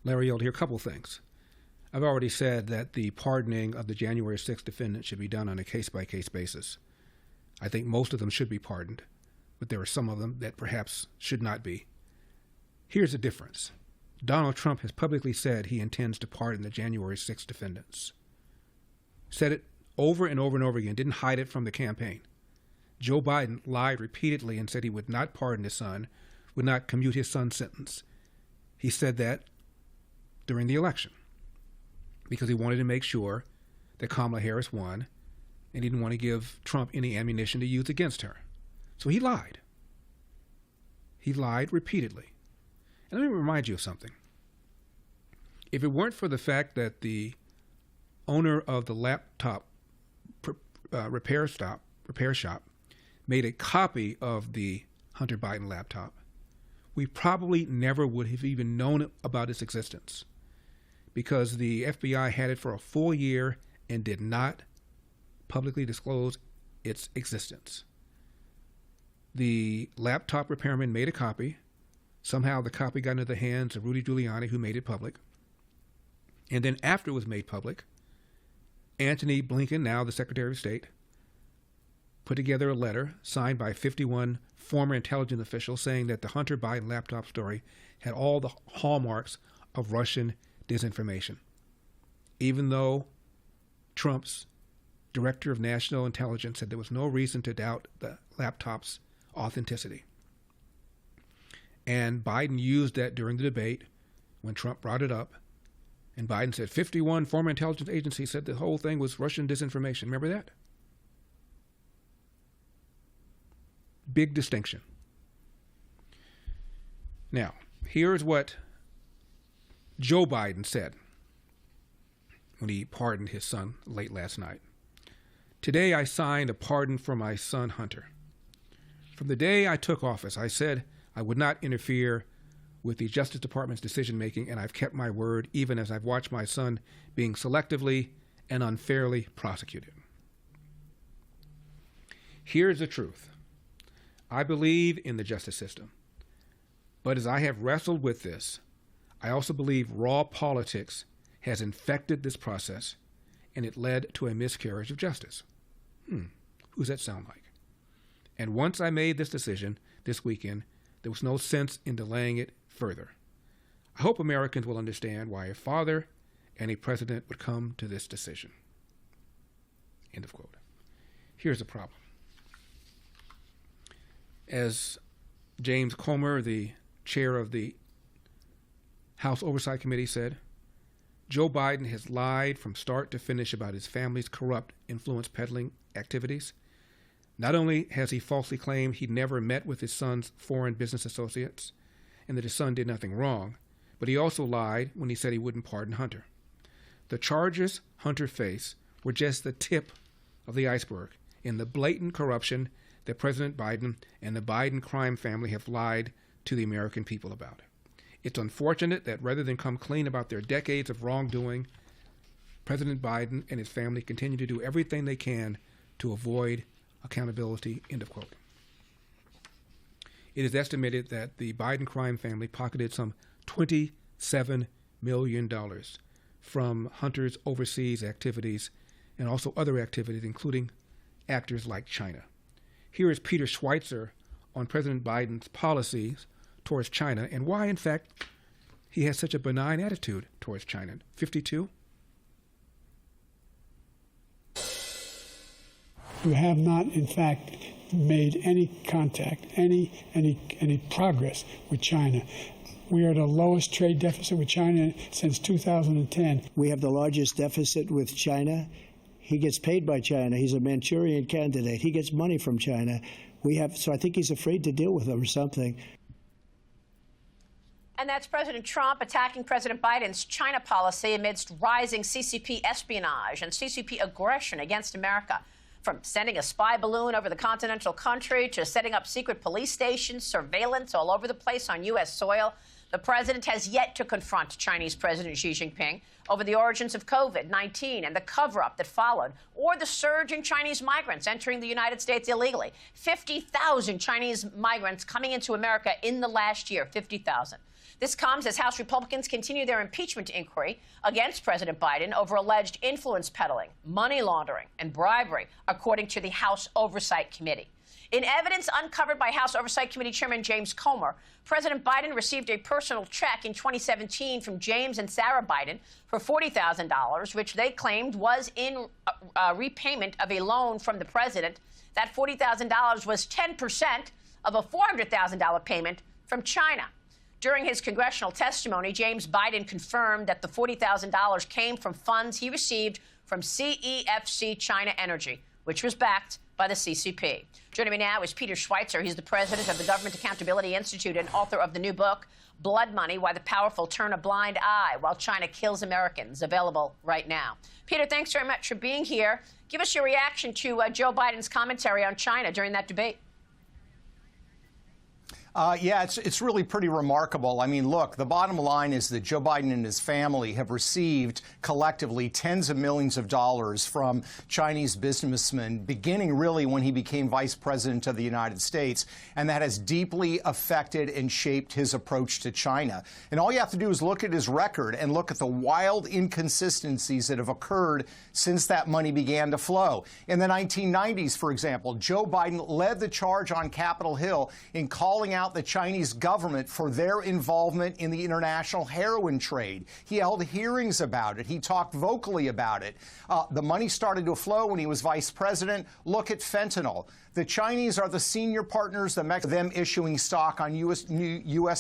Larry Elder here, a couple things. I've already said that the pardoning of the January 6th defendants should be done on a case-by-case basis. I think most of them should be pardoned, but there are some of them that perhaps should not be. Here's the difference. Donald Trump has publicly said he intends to pardon the January 6th defendants. Said it over and over and over again, didn't hide it from the campaign. Joe Biden lied repeatedly and said he would not pardon his son, would not commute his son's sentence. He said that during the election because he wanted to make sure that Kamala Harris won and he didn't want to give Trump any ammunition to use against her. So he lied. He lied repeatedly. And let me remind you of something. If it weren't for the fact that the owner of the laptop repair shop made a copy of the Hunter Biden laptop, we probably never would have even known about its existence because the FBI had it for a full year and did not publicly disclose its existence. The laptop repairman made a copy. Somehow the copy got into the hands of Rudy Giuliani, who made it public. And then after it was made public, Antony Blinken, now the Secretary of State, put together a letter signed by 51 former intelligence officials saying that the Hunter Biden laptop story had all the hallmarks of Russian disinformation. Even though Trump's Director of National Intelligence said there was no reason to doubt the laptop's authenticity. And Biden used that during the debate when Trump brought it up. And Biden said 51 former intelligence agencies said the whole thing was Russian disinformation. Remember that? Big distinction. Now, here's what Joe Biden said when he pardoned his son late last night. Today I signed a pardon for my son Hunter. From the day I took office, I said I would not interfere with the Justice Department's decision-making, and I've kept my word even as I've watched my son being selectively and unfairly prosecuted. Here's the truth. I believe in the justice system, but as I have wrestled with this, I also believe raw politics has infected this process, and it led to a miscarriage of justice. Who's that sound like? And once I made this decision this weekend, there was no sense in delaying it further. I hope Americans will understand why a father and a president would come to this decision. End of quote. Here's the problem. As James Comer, the chair of the House Oversight Committee, said, Joe Biden has lied from start to finish about his family's corrupt influence peddling activities. Not only has he falsely claimed he never met with his son's foreign business associates and that his son did nothing wrong, but he also lied when he said he wouldn't pardon Hunter. The charges Hunter faced were just the tip of the iceberg in the blatant corruption that President Biden and the Biden crime family have lied to the American people about. It's unfortunate that rather than come clean about their decades of wrongdoing, President Biden and his family continue to do everything they can to avoid accountability, end of quote. It is estimated that the Biden crime family pocketed some $27 million from Hunter's overseas activities and also other activities, including actors like China. Here is Peter Schweizer on President Biden's policies towards China and why, in fact, he has such a benign attitude towards China. 52. We have not, in fact, made any contact, any progress with China. We are the lowest trade deficit with China since 2010. We have the largest deficit with China. He gets paid by China. He's a Manchurian candidate. He gets money from China. So I think he's afraid to deal with them or something. And that's President Trump attacking President Biden's China policy amidst rising CCP espionage and CCP aggression against America. From sending a spy balloon over the continental country to setting up secret police stations, surveillance all over the place on U.S. soil, the president has yet to confront Chinese President Xi Jinping over the origins of COVID-19 and the cover-up that followed, or the surge in Chinese migrants entering the United States illegally. 50,000 Chinese migrants coming into America in the last year, 50,000. This comes as House Republicans continue their impeachment inquiry against President Biden over alleged influence peddling, money laundering, and bribery, according to the House Oversight Committee. In evidence uncovered by House Oversight Committee Chairman James Comer, President Biden received a personal check in 2017 from James and Sarah Biden for $40,000, which they claimed was in repayment of a loan from the president. That $40,000 was 10% of a $400,000 payment from China. During his congressional testimony, James Biden confirmed that the $40,000 came from funds he received from CEFC China Energy, which was backed by the CCP. Joining me now is Peter Schweizer. He's the president of the Government Accountability Institute and author of the new book, Blood Money, Why the Powerful Turn a Blind Eye While China Kills Americans, available right now. Peter, thanks very much for being here. Give us your reaction to Joe Biden's commentary on China during that debate. Yeah, it's really pretty remarkable. I mean, look, the bottom line is that Joe Biden and his family have received collectively tens of millions of dollars from Chinese businessmen, beginning really when he became vice president of the United States. And that has deeply affected and shaped his approach to China. And all you have to do is look at his record and look at the wild inconsistencies that have occurred since that money began to flow. In the 1990s, for example, Joe Biden led the charge on Capitol Hill in calling out the Chinese government for their involvement in the international heroin trade. He held hearings about it. He talked vocally about it. The money started to flow when he was vice president. Look at fentanyl. The Chinese are the senior partners, them issuing stock on U.S.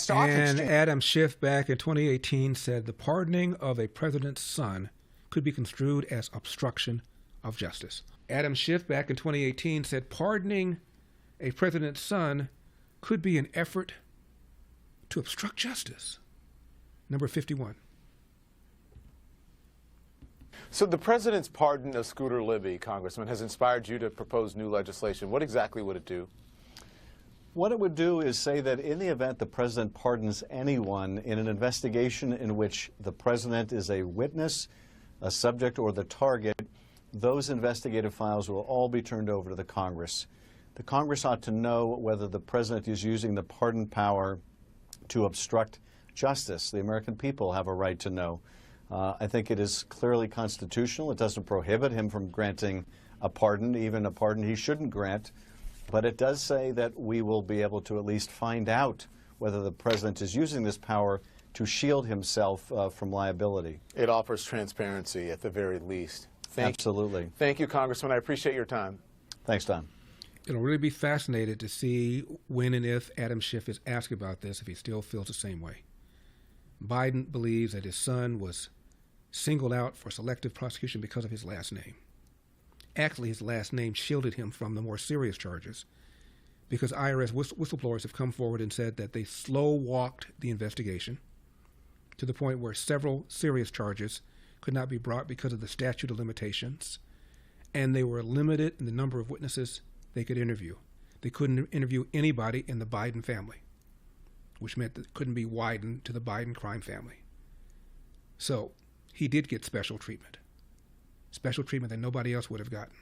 stock exchange. And Adam Schiff back in 2018 said the pardoning of a president's son could be construed as obstruction of justice. Adam Schiff back in 2018 said pardoning a president's son could be an effort to obstruct justice. Number 51. So the president's pardon of Scooter Libby, Congressman, has inspired you to propose new legislation. What exactly would it do? What it would do is say that in the event the president pardons anyone in an investigation in which the president is a witness, a subject, or the target, those investigative files will all be turned over to the Congress. The Congress ought to know whether the president is using the pardon power to obstruct justice. The American people have a right to know. I think it is clearly constitutional. It doesn't prohibit him from granting a pardon, even a pardon he shouldn't grant. But it does say that we will be able to at least find out whether the president is using this power to shield himself from liability. It offers transparency at the very least. Absolutely. Thank you, Congressman. I appreciate your time. Thanks, Don. It'll really be fascinating to see when and if Adam Schiff is asked about this, if he still feels the same way. Biden believes that his son was singled out for selective prosecution because of his last name. Actually, his last name shielded him from the more serious charges because IRS whistleblowers have come forward and said that they slow-walked the investigation to the point where several serious charges could not be brought because of the statute of limitations, and they were limited in the number of witnesses they could interview. They couldn't interview anybody in the Biden family, which meant that it couldn't be widened to the Biden crime family. So he did get special treatment that nobody else would have gotten.